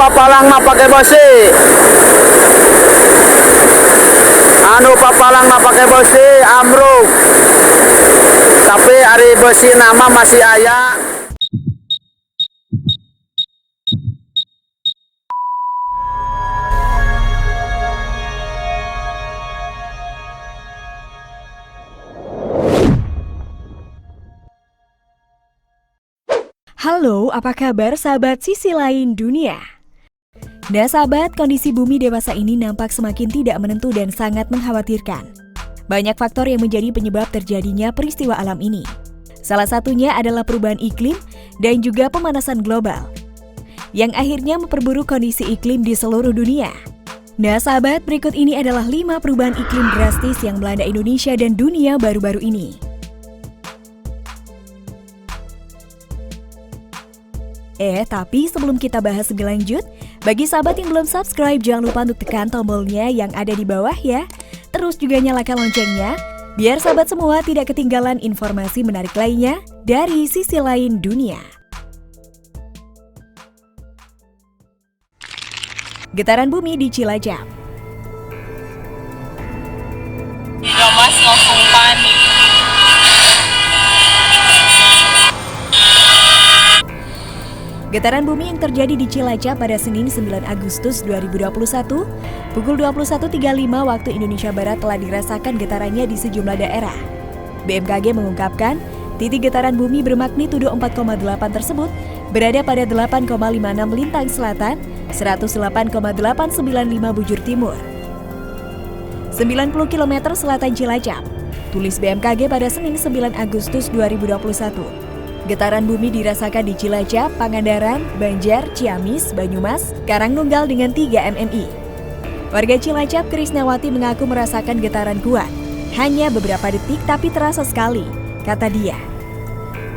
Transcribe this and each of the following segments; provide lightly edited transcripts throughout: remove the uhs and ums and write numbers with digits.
papalang mah pakai besi. Papalang mah pakai besi amruk. Tapi hari besi nama masih aya. Halo, apa kabar sahabat sisi lain dunia? Nah sahabat, kondisi bumi dewasa ini nampak semakin tidak menentu dan sangat mengkhawatirkan. Banyak faktor yang menjadi penyebab terjadinya peristiwa alam ini. Salah satunya adalah perubahan iklim dan juga pemanasan global, yang akhirnya memperburuk kondisi iklim di seluruh dunia. Nah sahabat, berikut ini adalah 5 perubahan iklim drastis yang melanda Indonesia dan dunia baru-baru ini. Tapi sebelum kita bahas lebih lanjut, bagi sahabat yang belum subscribe, jangan lupa untuk tekan tombolnya yang ada di bawah ya. Terus juga nyalakan loncengnya, biar sahabat semua tidak ketinggalan informasi menarik lainnya dari sisi lain dunia. Getaran bumi di Cilacap. Mas langsung panik. Getaran bumi yang terjadi di Cilacap pada Senin 9 Agustus 2021 pukul 21.35 waktu Indonesia Barat telah dirasakan getarannya di sejumlah daerah. BMKG mengungkapkan, titik getaran bumi bermagnitudo 4,8 tersebut berada pada 8,56 Lintang Selatan, 108,895 Bujur Timur, 90 km selatan Cilacap. Tulis BMKG pada Senin 9 Agustus 2021. Getaran bumi dirasakan di Cilacap, Pangandaran, Banjar, Ciamis, Banyumas, Karangnunggal dengan 3 mmi. Warga Cilacap, Krisnawati mengaku merasakan getaran kuat. Hanya beberapa detik tapi terasa sekali, kata dia.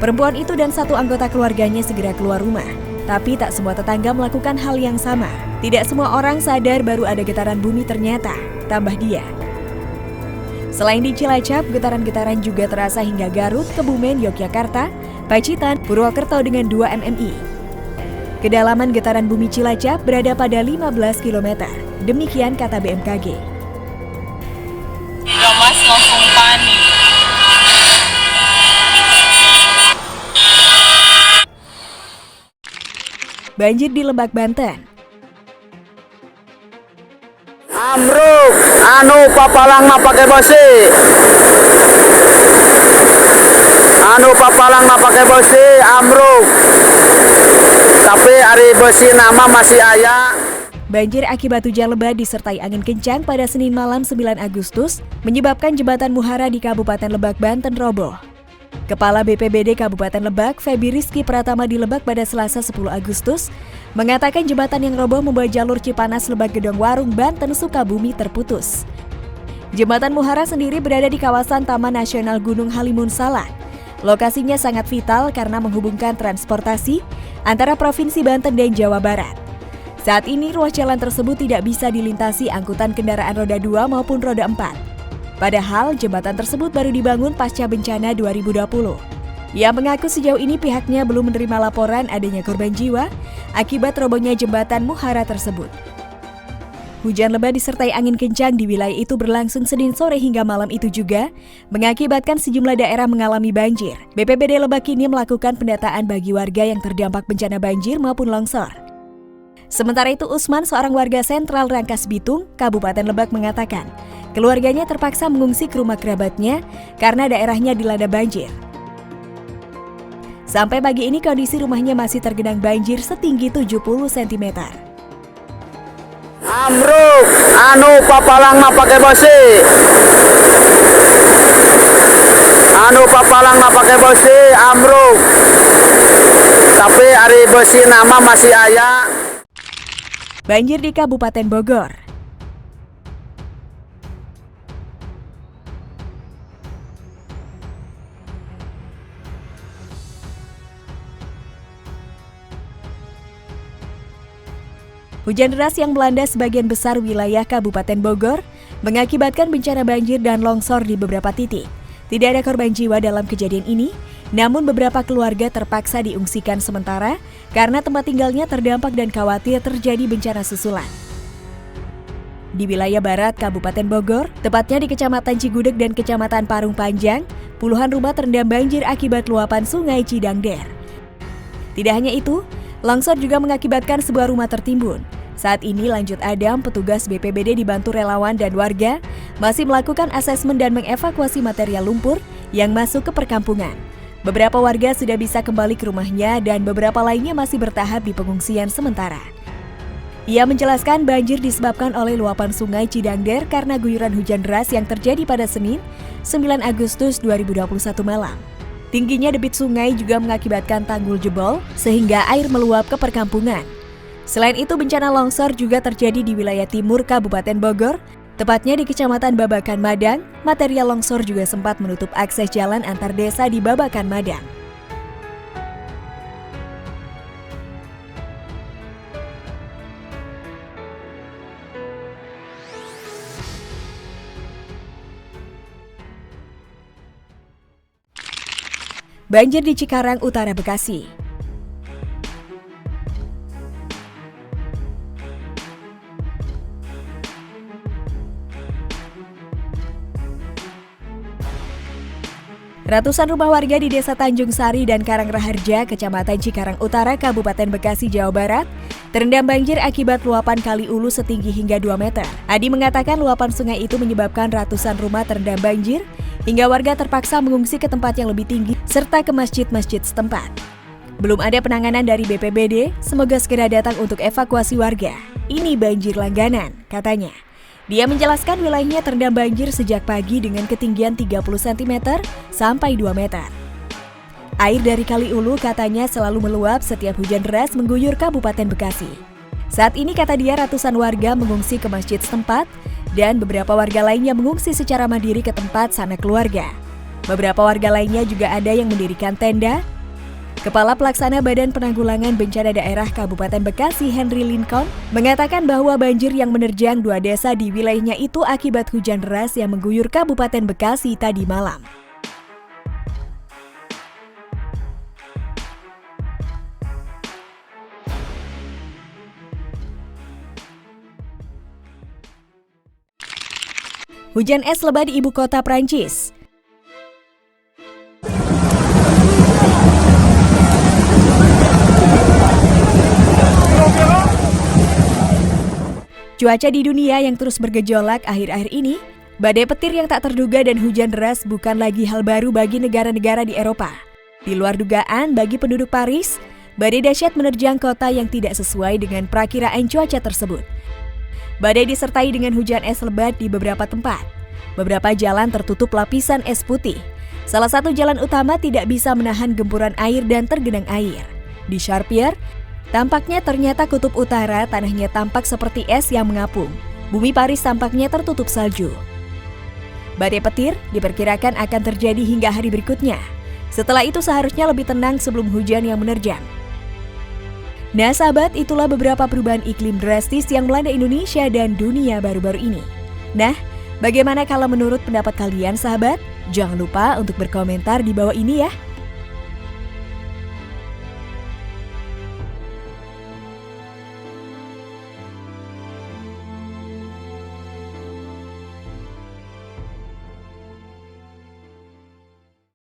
Perempuan itu dan satu anggota keluarganya segera keluar rumah. Tapi tak semua tetangga melakukan hal yang sama. Tidak semua orang sadar baru ada getaran bumi ternyata, tambah dia. Selain di Cilacap, getaran-getaran juga terasa hingga Garut, Kebumen, Yogyakarta, Pacitan, Purwokerto dengan 2 mmi. Kedalaman getaran bumi Cilacap berada pada 15 km. Demikian kata BMKG. Mas langsung panik. Banjir di Lebak, Banten. Amruk, papalang mah pakai besi. Papalang mah pakai besi amruk. Tapi hari besi nama masih aya. Banjir akibat hujan lebat disertai angin kencang pada Senin malam 9 Agustus menyebabkan jembatan Muhara di Kabupaten Lebak, Banten roboh. Kepala BPBD Kabupaten Lebak, Febi Rizky Pratama di Lebak pada Selasa 10 Agustus, mengatakan jembatan yang roboh membuat jalur Cipanas Lebak Gedong Warung, Banten, Sukabumi terputus. Jembatan Muhara sendiri berada di kawasan Taman Nasional Gunung Halimun Salak. Lokasinya sangat vital karena menghubungkan transportasi antara Provinsi Banten dan Jawa Barat. Saat ini ruas jalan tersebut tidak bisa dilintasi angkutan kendaraan roda 2 maupun roda 4. Padahal jembatan tersebut baru dibangun pasca bencana 2020. Ia mengaku sejauh ini pihaknya belum menerima laporan adanya korban jiwa akibat robohnya jembatan Muhara tersebut. Hujan lebat disertai angin kencang di wilayah itu berlangsung Senin sore hingga malam itu juga mengakibatkan sejumlah daerah mengalami banjir. BPBD Lebak kini melakukan pendataan bagi warga yang terdampak bencana banjir maupun longsor. Sementara itu Usman, seorang warga sentral Rangkas Bitung, Kabupaten Lebak mengatakan, keluarganya terpaksa mengungsi ke rumah kerabatnya karena daerahnya dilanda banjir. Sampai pagi ini kondisi rumahnya masih tergenang banjir setinggi 70 cm. Amruk, papalang mah pakai besi. Papalang mah pakai besi amruk. Tapi hari besi nama masih aya. Banjir di Kabupaten Bogor. Hujan deras yang melanda sebagian besar wilayah Kabupaten Bogor mengakibatkan bencana banjir dan longsor di beberapa titik. Tidak ada korban jiwa dalam kejadian ini, Namun beberapa keluarga terpaksa diungsikan sementara karena tempat tinggalnya terdampak dan khawatir terjadi bencana susulan. Di wilayah barat Kabupaten Bogor, tepatnya di Kecamatan Cigudeg dan Kecamatan Parung Panjang, puluhan rumah terendam banjir akibat luapan Sungai Cidangder. Tidak hanya itu, longsor juga mengakibatkan sebuah rumah tertimbun. Saat ini Lanjut Adam, petugas BPBD dibantu relawan dan warga, masih melakukan asesmen dan mengevakuasi material lumpur yang masuk ke perkampungan. Beberapa warga sudah bisa kembali ke rumahnya dan beberapa lainnya masih bertahap di pengungsian sementara. Ia menjelaskan banjir disebabkan oleh luapan Sungai Cidangder karena guyuran hujan deras yang terjadi pada Senin, 9 Agustus 2021 malam. Tingginya debit sungai juga mengakibatkan tanggul jebol sehingga air meluap ke perkampungan. Selain itu, bencana longsor juga terjadi di wilayah timur Kabupaten Bogor, tepatnya di Kecamatan Babakan Madang. Material longsor juga sempat menutup akses jalan antar desa di Babakan Madang. Banjir di Cikarang Utara, Bekasi. Ratusan rumah warga di Desa Tanjung Sari dan Karangraharja, Kecamatan Cikarang Utara, Kabupaten Bekasi, Jawa Barat, terendam banjir akibat luapan Kali Ulu setinggi hingga 2 meter. Adi mengatakan luapan sungai itu menyebabkan ratusan rumah terendam banjir, hingga warga terpaksa mengungsi ke tempat yang lebih tinggi, serta ke masjid-masjid setempat. Belum ada penanganan dari BPBD, semoga segera datang untuk evakuasi warga. Ini banjir langganan, katanya. Dia menjelaskan wilayahnya terendam banjir sejak pagi dengan ketinggian 30 cm sampai 2 meter. Air dari Kali Ulu katanya selalu meluap setiap hujan deras mengguyur Kabupaten Bekasi. Saat ini kata dia ratusan warga mengungsi ke masjid setempat dan beberapa warga lainnya mengungsi secara mandiri ke tempat sanak keluarga. Beberapa warga lainnya juga ada yang mendirikan tenda. Kepala Pelaksana Badan Penanggulangan Bencana Daerah Kabupaten Bekasi, Henry Lincoln, mengatakan bahwa banjir yang menerjang 2 desa di wilayahnya itu akibat hujan deras yang mengguyur Kabupaten Bekasi tadi malam. Hujan es lebat di ibu kota Prancis. Cuaca di dunia yang terus bergejolak akhir-akhir ini, badai petir yang tak terduga dan hujan deras bukan lagi hal baru bagi negara-negara di Eropa. Di luar dugaan bagi penduduk Paris, badai dahsyat menerjang kota yang tidak sesuai dengan perakiraan cuaca tersebut. Badai disertai dengan hujan es lebat di beberapa tempat. Beberapa jalan tertutup lapisan es putih. Salah satu jalan utama tidak bisa menahan gempuran air dan tergenang air. Di Charpier, tampaknya ternyata kutub utara tanahnya tampak seperti es yang mengapung. Bumi Paris tampaknya tertutup salju. Badai petir diperkirakan akan terjadi hingga hari berikutnya. Setelah itu seharusnya lebih tenang sebelum hujan yang menerjang. Nah sahabat, itulah beberapa perubahan iklim drastis yang melanda Indonesia dan dunia baru-baru ini. Nah, bagaimana kalau menurut pendapat kalian sahabat? Jangan lupa untuk berkomentar di bawah ini ya.